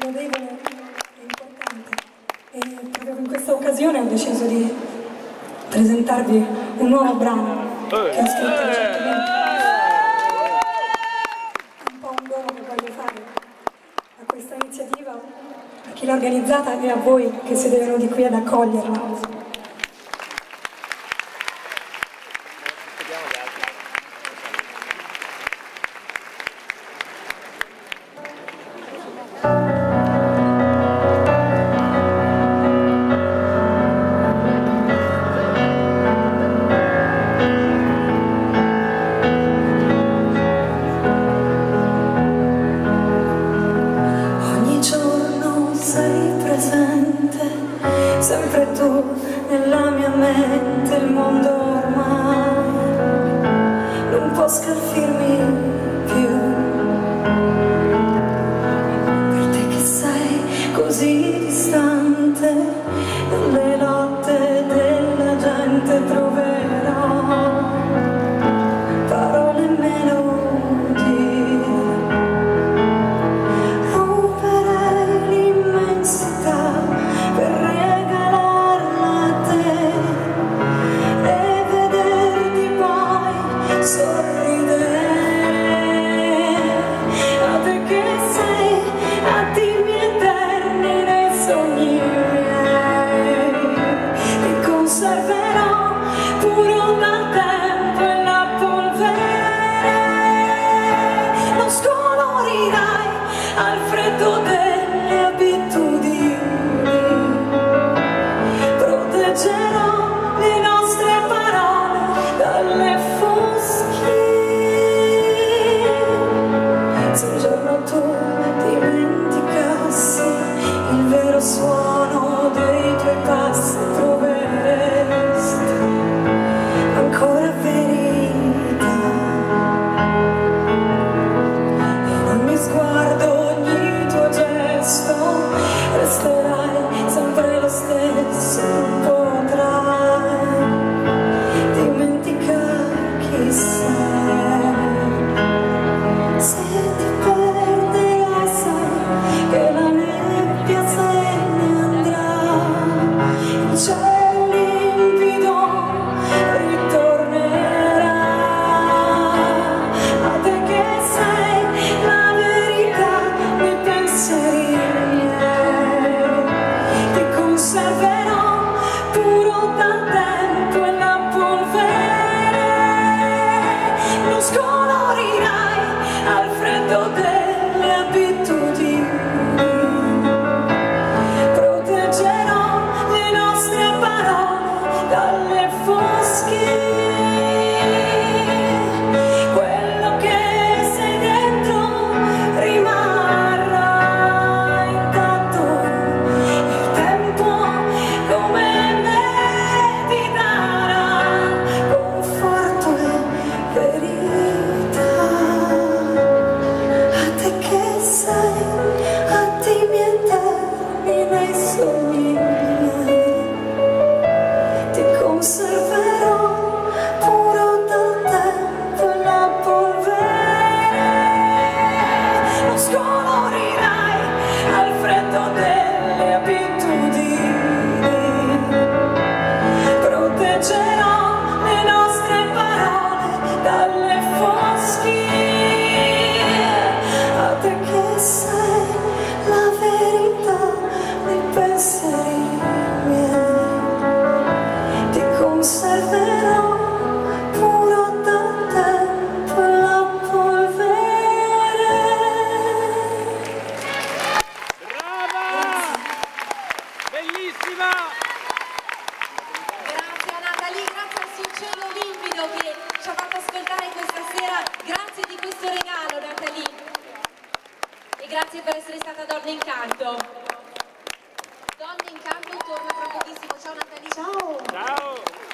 gradevole e importante. E proprio in questa occasione ho deciso di presentarvi un nuovo brano che ho scritto recentemente. È un po' un dono che voglio fare a questa iniziativa, a chi l'ha organizzata e a voi che siete venuti qui ad accoglierla. Sempre tu nella mia mente, il mondo ormai non può scalfirmi più. Per te che sei così distante, nelle lotte della gente troverò parole e melodie. Romperei l'immensità per regalarla a te e vederti poi sorridere. A te che sei attimi eterni nei sogni miei, ti conserverò puro dal tempo e la polvere. Non scolorirai al freddo delle abitudini, proteggerò le nostre parole dalle foschie. Se un giorno tu dimenticassi il vero suono dei tuoi passi, troveresti ancora verità. In ogni sguardo, ogni tuo gesto, resterai sempre lo stesso. Non potrai dimenticare chi sei. Se ti perderai, sai che la nebbia se ne andrà, il cielo limpido ritornerà. A te che sei la verità nei pensieri miei, ti conserverò puro dal tempo e la polvere. Non scolorirai al freddo delle abitudini, proteggerò le nostre parole dalle foschie. Quello che sei dentro rimarrà intatto, il tempo come me ti darà conforto e verità. A te che sei attimi eterni nei sogni miei, ti conserverò puro dal tempo e la polvere. Non scolorirai al freddo delle abitudini, proteggerò le nostre parole dalle foschie. A te che sei la verità nei pensieri miei, ti conserverò puro dal tempo e la polvere. Brava! Bellissima! Grazie a Natalie, grazie al suo cielo limpido che ci ha fatto ascoltare questa sera. Grazie di questo regalo, Natalie. E grazie per essere stata Donna Incanto. Donna Incanto torna tra pochissimo. Ciao Natalie. Ciao. Ciao!